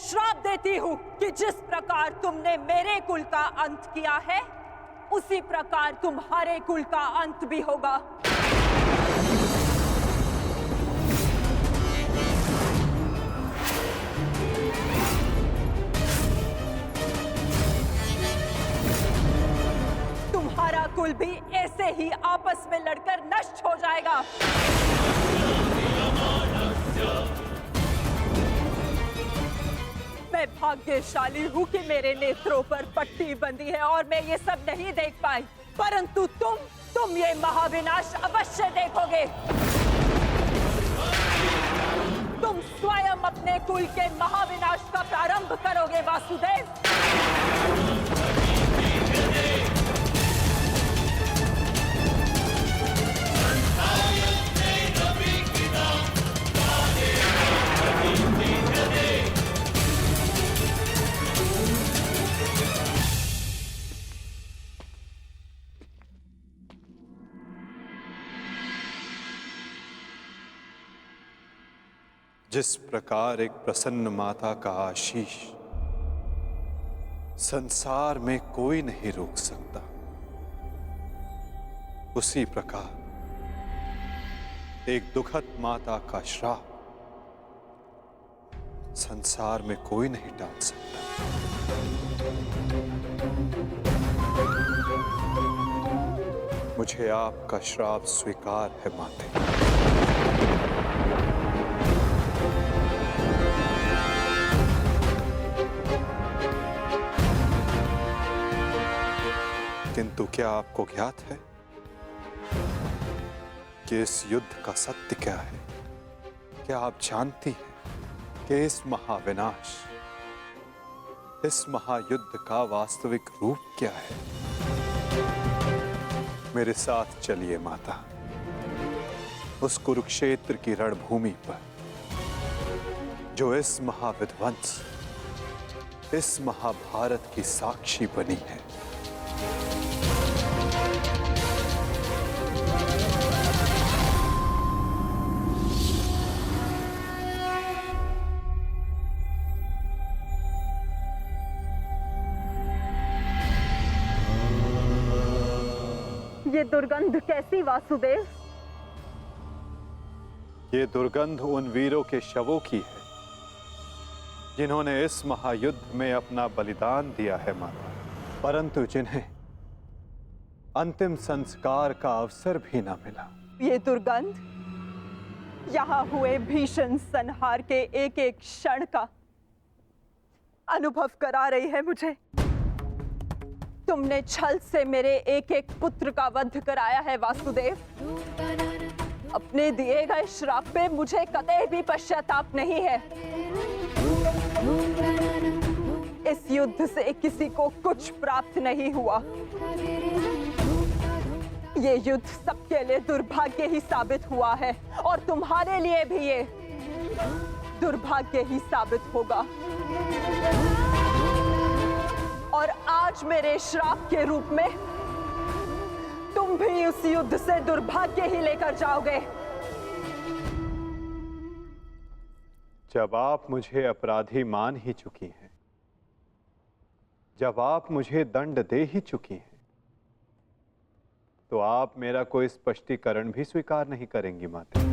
श्राप देती हूँ कि जिस प्रकार तुमने मेरे कुल का अंत किया है, उसी प्रकार तुम्हारे कुल का अंत भी होगा। तुम्हारा कुल भी ऐसे ही आपस में लड़कर नष्ट हो जाएगा। मैं भाग्यशाली हूँ कि मेरे नेत्रों पर पट्टी बंधी है और मैं ये सब नहीं देख पाई, परंतु तुम ये महाविनाश अवश्य देखोगे। तुम स्वयं अपने कुल के महाविनाश का प्रारंभ करोगे वासुदेव। जिस प्रकार एक प्रसन्न माता का आशीष संसार में कोई नहीं रोक सकता, उसी प्रकार एक दुखद माता का श्राप संसार में कोई नहीं टाल सकता। मुझे आपका श्राप स्वीकार है माते। किंतु क्या आपको ज्ञात है कि इस युद्ध का सत्य क्या है? क्या आप जानती हैं कि इस महाविनाश, इस महायुद्ध का वास्तविक रूप क्या है? मेरे साथ चलिए माता, उस कुरुक्षेत्र की रणभूमि पर जो इस महाविध्वंस, इस महाभारत की साक्षी बनी है। ये दुर्गंध कैसी वासुदेव? ये दुर्गंध उन वीरों के शवों की है जिन्होंने इस महायुद्ध में अपना बलिदान दिया है माता, परंतु जिन्हें अंतिम संस्कार का अवसर भी ना मिला। ये दुर्गंध यहाँ हुए भीषण संहार के एक एक क्षण का अनुभव करा रही है मुझे। तुमने छल से मेरे एक एक पुत्र का वध कराया है वासुदेव। अपने दिए गए श्राप पे मुझे कतई भी पश्चाताप नहीं है। इस युद्ध से किसी को कुछ प्राप्त नहीं हुआ। ये युद्ध सबके लिए दुर्भाग्य ही साबित हुआ है और तुम्हारे लिए भी ये दुर्भाग्य ही साबित होगा। और आज मेरे श्राप के रूप में तुम भी उस युद्ध से दुर्भाग्य ही लेकर जाओगे। जब आप मुझे अपराधी मान ही चुकी हैं, जब आप मुझे दंड दे ही चुकी हैं, तो आप मेरा कोई स्पष्टीकरण भी स्वीकार नहीं करेंगी माता।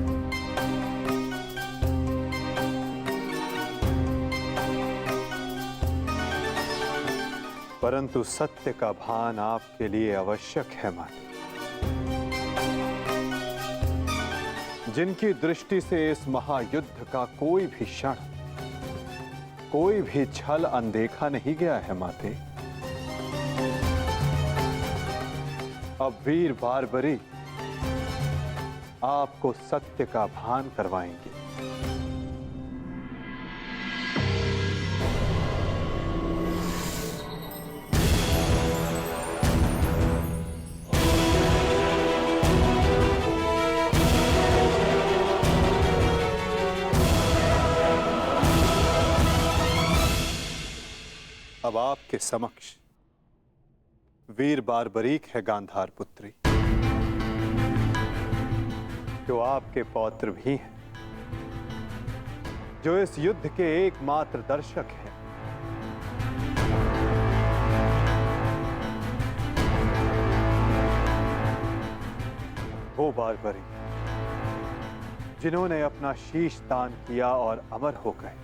परंतु सत्य का भान आपके लिए आवश्यक है माता। जिनकी दृष्टि से इस महायुद्ध का कोई भी क्षण, कोई भी छल अनदेखा नहीं गया है माते, अब वीर बारबरी आपको सत्य का भान करवाएंगे। अब आपके समक्ष वीर बारबरीक है गांधार पुत्री, जो आपके पौत्र भी हैं, जो इस युद्ध के एकमात्र दर्शक हैं। वो बारबरी जिन्होंने अपना शीश दान किया और अमर हो गए।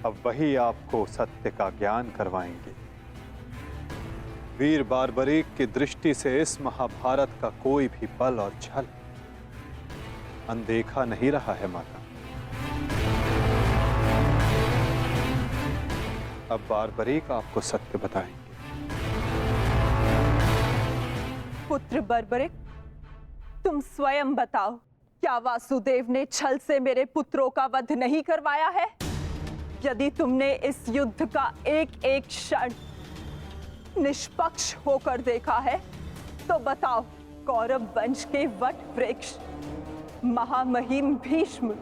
अब वही आपको सत्य का ज्ञान करवाएंगे। वीर बारबरीक की दृष्टि से इस महाभारत का कोई भी बल और छल अनदेखा नहीं रहा है माता। अब बारबरीक आपको सत्य बताएंगे। पुत्र बर्बरिक, तुम स्वयं बताओ, क्या वासुदेव ने छल से मेरे पुत्रों का वध नहीं करवाया है? यदि तुमने इस युद्ध का एक एक क्षण निष्पक्ष होकर देखा है तो बताओ, कौरव वंश के वट वृक्ष महामहिम भीष्म,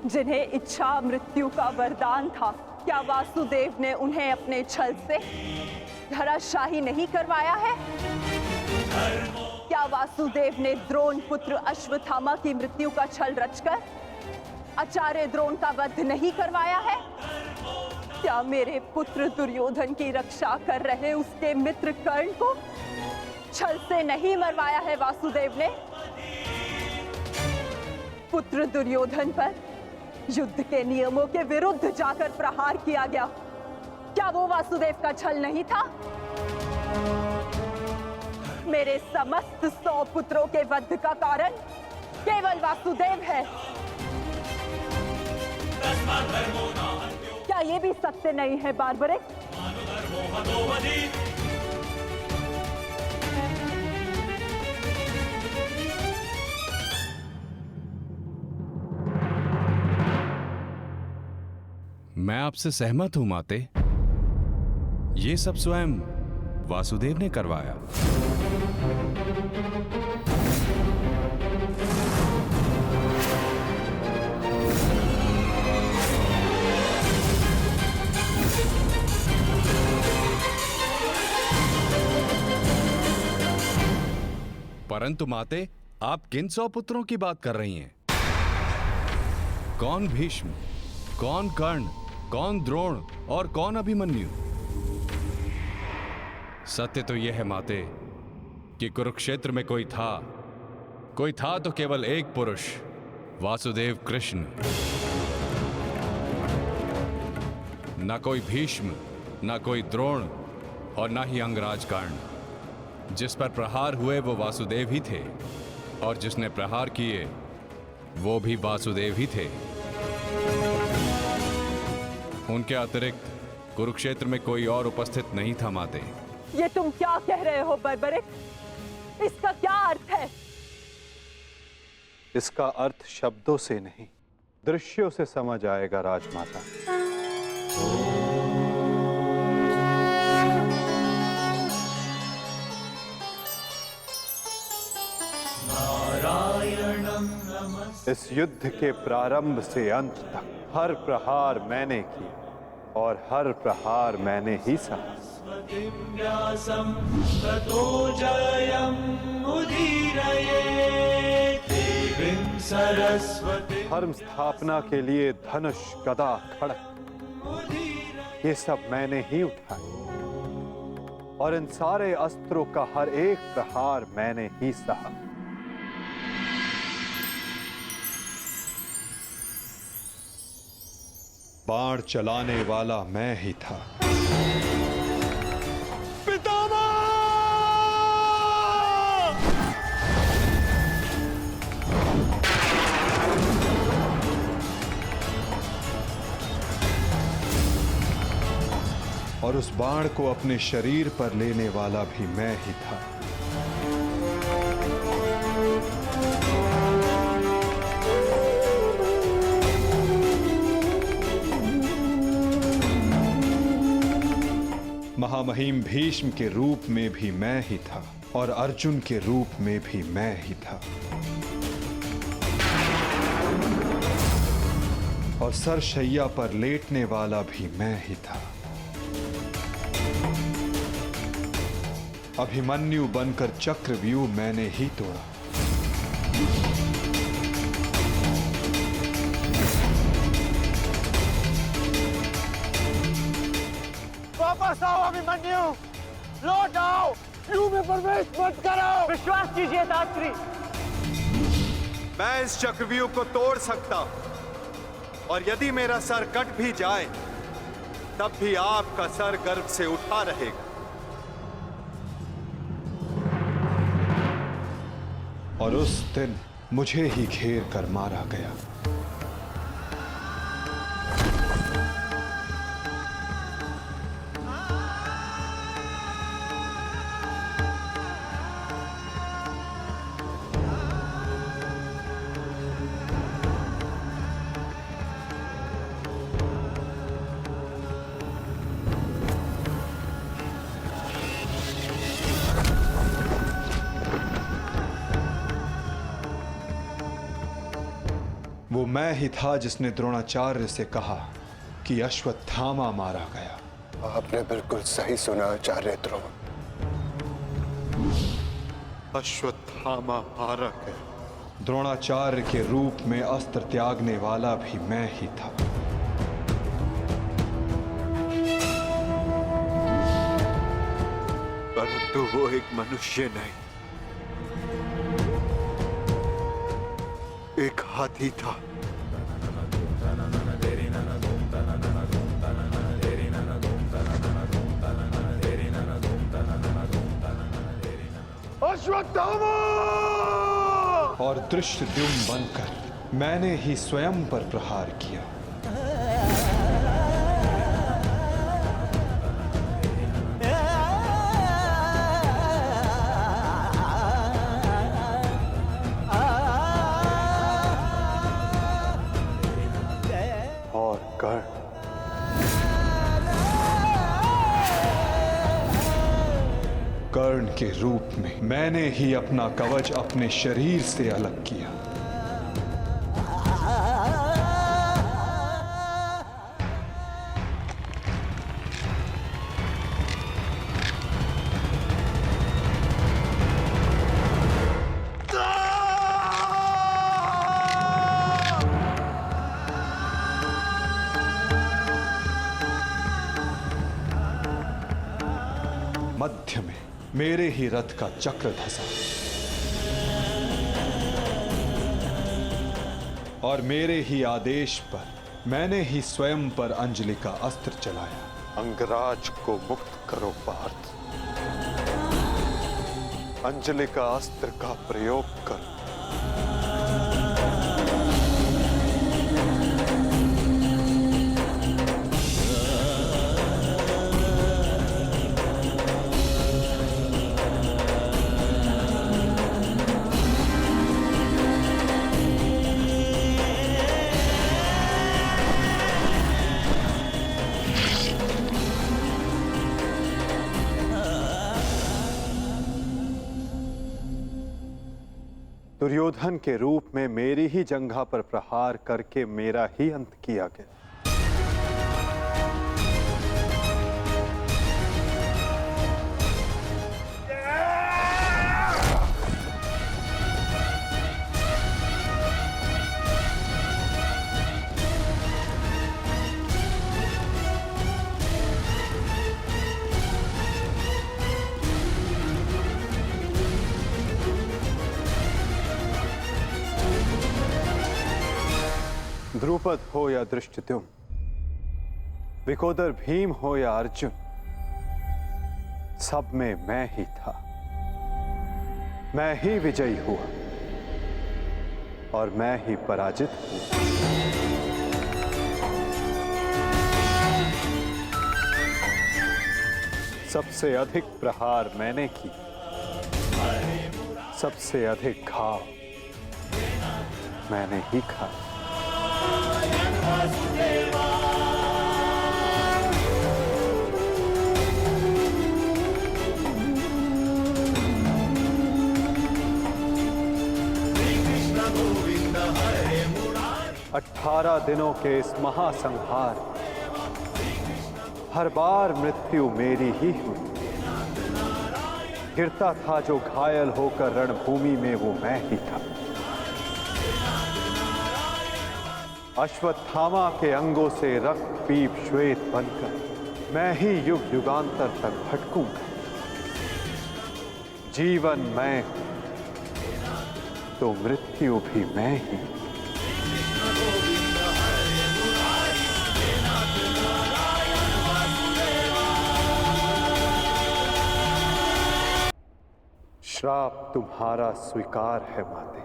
जिन्हें इच्छा मृत्यु का वरदान था, क्या वासुदेव ने उन्हें अपने छल से धराशाही नहीं करवाया है? क्या वासुदेव ने द्रोण पुत्र अश्वत्थामा की मृत्यु का छल रचकर आचार्य द्रोण का वध नहीं करवाया है? क्या मेरे पुत्र दुर्योधन की रक्षा कर रहे उसके मित्र कर्ण को छल से नहीं मरवाया है वासुदेव ने? पुत्र दुर्योधन पर युद्ध के नियमों के विरुद्ध जाकर प्रहार किया गया, क्या वो वासुदेव का छल नहीं था? मेरे समस्त 100 पुत्रों के वध का कारण केवल वासुदेव है। क्या ये भी सत्य नहीं है बारबरिक? मैं आपसे सहमत हूं माते। ये सब स्वयं वासुदेव ने करवाया। परंतु माते, आप किन 100 पुत्रों की बात कर रही हैं? कौन भीष्म, कौन कर्ण, कौन द्रोण और कौन अभिमन्यु? सत्य तो यह है माते कि कुरुक्षेत्र में कोई था तो केवल एक पुरुष, वासुदेव कृष्ण। न कोई भीष्म, न कोई द्रोण और न ही अंगराज कर्ण। जिस पर प्रहार हुए वो वासुदेव ही थे, और जिसने प्रहार किए वो भी वासुदेव ही थे। उनके अतिरिक्त कुरुक्षेत्र में कोई और उपस्थित नहीं था माते। ये तुम क्या कह रहे हो बर्बरिक? इसका क्या अर्थ है? इसका अर्थ शब्दों से नहीं, दृश्यों से समझ आएगा राजमाता। इस युद्ध के प्रारंभ से अंत तक हर प्रहार मैंने किया और हर प्रहार मैंने ही सहा। धर्म स्थापना के लिए धनुष, गदा, खड़ग, ये सब मैंने ही उठाए और इन सारे अस्त्रों का हर एक प्रहार मैंने ही सहा। बाण चलाने वाला मैं ही था। पितामह! और उस बाण को अपने शरीर पर लेने वाला भी मैं ही था। महामहिम भीष्म के रूप में भी मैं ही था और अर्जुन के रूप में भी मैं ही था। और सरशैया पर लेटने वाला भी मैं ही था। अभिमन्यु बनकर चक्रव्यूह मैंने ही तोड़ा। वापस आओ अभिमन्यु, लौट आओ, यू में प्रवेश मत करो। विश्वास कीजिए दात्री। मैं इस चक्रव्यूह को तोड़ सकता हूं, और यदि मेरा सर कट भी जाए तब भी आपका सर गर्व से उठा रहेगा। और उस दिन मुझे ही घेर कर मारा गया। वो मैं ही था जिसने द्रोणाचार्य से कहा कि अश्वत्थामा मारा गया। आपने बिल्कुल सही सुना आचार्य द्रोण। अश्वत्थामा मारा गया। द्रोणाचार्य के रूप में अस्त्र त्यागने वाला भी मैं ही था। परंतु वो एक मनुष्य नहीं, एक हाथी था। अश्वत्थामा! और धृष्टद्युम्न बनकर मैंने ही स्वयं पर प्रहार किया। और कर्ण के रूप में मैंने ही अपना कवच अपने शरीर से अलग किया। मध्य में मेरे ही रथ का चक्र धंसा और मेरे ही आदेश पर मैंने ही स्वयं पर अंजलि का अस्त्र चलाया। अंगराज को मुक्त करो पार्थ, अंजलि का अस्त्र का प्रयोग करो। दुर्योधन के रूप में मेरी ही जंघा पर प्रहार करके मेरा ही अंत किया गया। द्रुपद हो या धृष्टद्युम्न, विकोदर भीम हो या अर्जुन, सब में मैं ही था। मैं ही विजयी हुआ और मैं ही पराजित हुआ। सबसे अधिक प्रहार मैंने की, सबसे अधिक घाव मैंने ही खाया। अठारह दिनों के इस महासंहार हर बार मृत्यु मेरी ही हुई। गिरता था जो घायल होकर रणभूमि में वो मैं ही था। अश्वत्थामा के अंगों से रक्त पीप श्वेत बनकर मैं ही युग युगांतर तक भटकूंगा। जीवन मैं हूं, तो मृत्यु भी मैं ही। श्राप तुम्हारा स्वीकार है माते।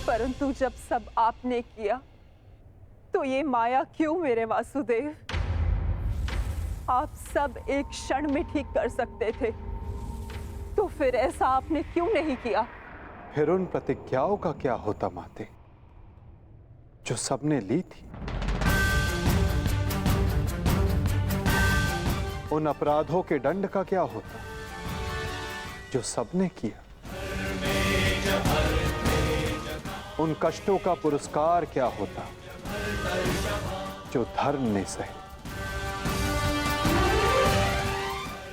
परंतु जब सब आपने किया तो ये माया क्यों मेरे वासुदेव? आप सब एक क्षण में ठीक कर सकते थे, तो फिर ऐसा आपने क्यों नहीं किया? फिर उन प्रतिज्ञाओं का क्या होता माते, जो सबने ली थी? उन अपराधों के दंड का क्या होता, जो सबने किया? उन कष्टों का पुरस्कार क्या होता, जो धर्म ने सहे?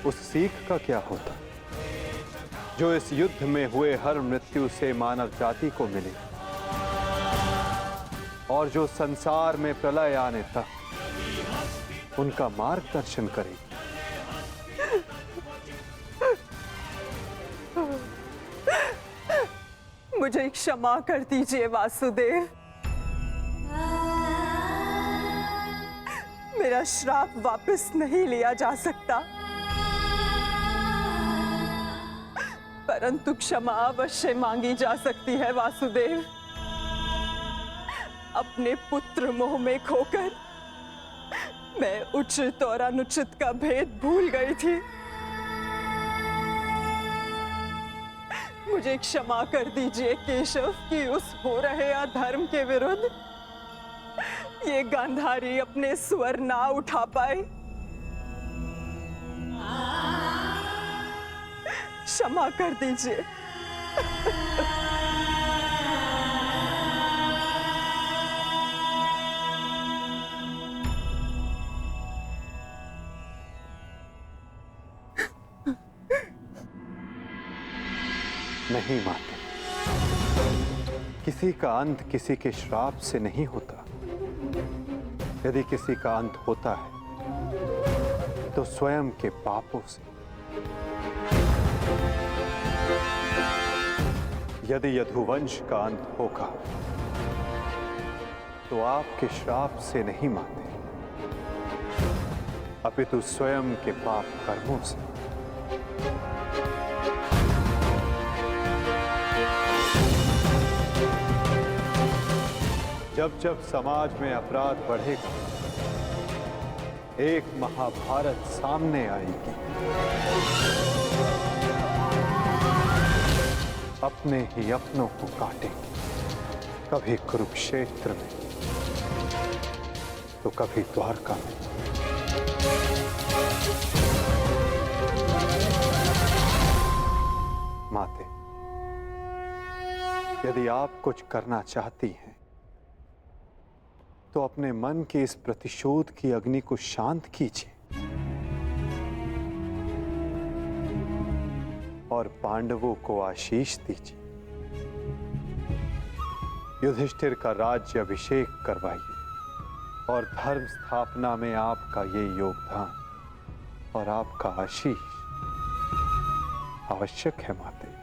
उस सीख का क्या होता, जो इस युद्ध में हुए हर मृत्यु से मानव जाति को मिले, और जो संसार में प्रलय आने तक उनका मार्गदर्शन करेगी? मुझे क्षमा कर दीजिए वासुदेव। मेरा श्राप वापस नहीं लिया जा सकता, परंतु क्षमा अवश्य मांगी जा सकती है वासुदेव। अपने पुत्र मोह में खोकर मैं उचित और अनुचित का भेद भूल गई थी। मुझे क्षमा कर दीजिए केशव कि उस हो रहे अधर्म के विरुद्ध ये गांधारी अपने स्वर ना उठा पाए। क्षमा कर दीजिए। नहीं माते, किसी का अंत किसी के श्राप से नहीं होता। यदि किसी का अंत होता है तो स्वयं के पापों से। यदि यदुवंश का अंत होगा तो आपके श्राप से नहीं माते, अपितु स्वयं के पाप कर्मों से। जब जब समाज में अपराध बढ़ेगा, एक महाभारत सामने आएगी। अपने ही अपनों को काटेंगे, कभी कुरुक्षेत्र में तो कभी द्वारका में। माते, यदि आप कुछ करना चाहती हैं तो अपने मन के इस प्रतिशोध की अग्नि को शांत कीजिए और पांडवों को आशीष दीजिए। युधिष्ठिर का राज्य अभिषेक करवाइए और धर्म स्थापना में आपका ये योगदान और आपका आशीष आवश्यक है माते।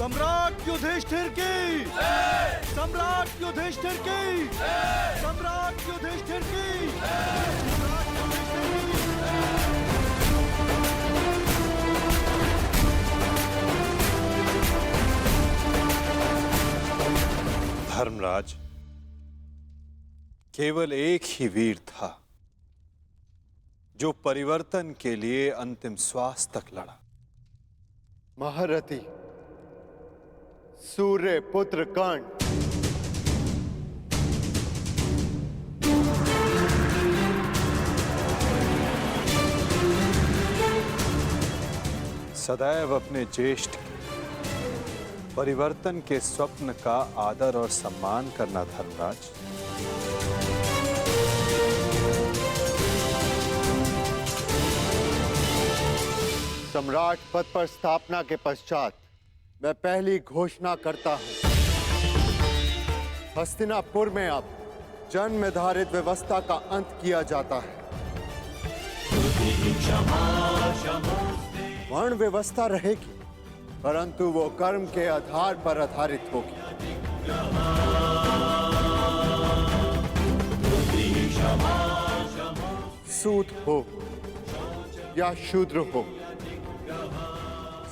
सम्राट युधिष्ठिर की सम्राट युधिष्ठिर की सम्राट युधिष्ठिर की धर्मराज, केवल एक ही वीर था जो परिवर्तन के लिए अंतिम श्वास तक लड़ा। महारथी सूर्य पुत्र कर्ण। सदैव अपने ज्येष्ठ के परिवर्तन के स्वप्न का आदर और सम्मान करना धर्मराज। सम्राट पद पर स्थापना के पश्चात मैं पहली घोषणा करता हूं, हस्तिनापुर में अब जन्म आधारित व्यवस्था का अंत किया जाता है। वर्ण व्यवस्था रहेगी, परंतु वो कर्म के आधार पर आधारित होगी। सूत हो या शूद्र हो,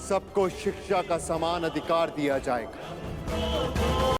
सबको शिक्षा का समान अधिकार दिया जाएगा।